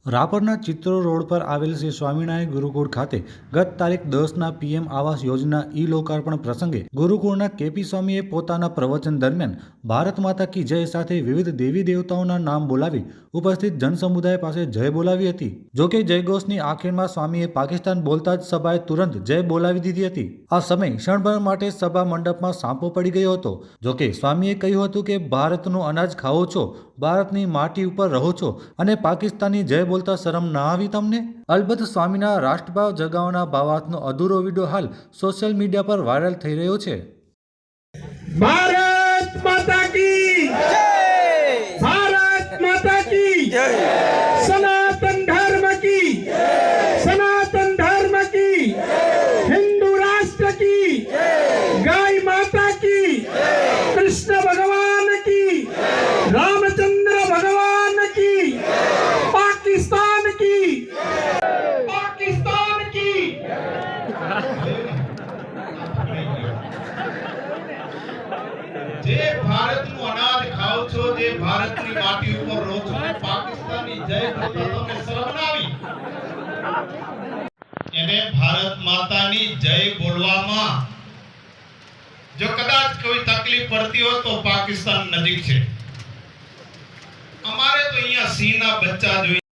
રાપરના ચિત્રો રોડ પર આવેલ શ્રી સ્વામિનારાયણ ગુરુકુળ ખાતે ગત તારીખ 10ના પીએમ આવાસ યોજના લોકાર્પણ પ્રસંગે ગુરુકુળના કેપી સ્વામીએ પોતાના પ્રવચન દરમિયાન ભારત માતા કી જય સાથે વિવિધ દેવી દેવતાઓના નામ બોલાવી ઉપસ્થિત જનસમુદાય પાસે જય બોલાવી હતી। જોકે જયઘોષની આખીરમાં સ્વામીએ પાકિસ્તાન બોલતા જ સભાએ તુરંત જય બોલાવી દીધી હતી। આ સમય ક્ષણભર માટે સભા મંડપમાં સાંપો પડી ગયો હતો। જોકે સ્વામીએ કહ્યું હતું કે ભારતનું અનાજ ખાઓ છો, ભારતની માટી ઉપર રહો છો અને પાકિસ્તાની જય બોલતા શરમ ના આવી તમને? અલબત્ત સ્વામીના રાષ્ટ્રભાવ જગાવવાના ભાવાર્થનો અધૂરો વિડીયો હાલ સોશિયલ મીડિયા પર વાયરલ થઈ રહ્યો છે। भारत माता की जय, भारत माता की जय, सनातन धर्म की जय, सनातन धर्म की जय, हिंदू राष्ट्र की जय, गाय माता की जय, कृष्ण भगवान की जय, रामचंद्र भगवान की जय, पाकिस्तान की जय, पाकिस्तान की जे भारतનું અનાજ ખાઓ છો, જે ભારતની માટી ઉપર રહો છો, પાકિસ્તાનની જય બોલતા તમને શરમ ના આવી? એને ભારત માતાની જય બોલવામાં જો કદાચ કોઈ તકલીફ પડતી હોય તો પાકિસ્તાન નજીક છે। અમારે તો અહીંયા સિંહના બચ્ચા જોઈએ।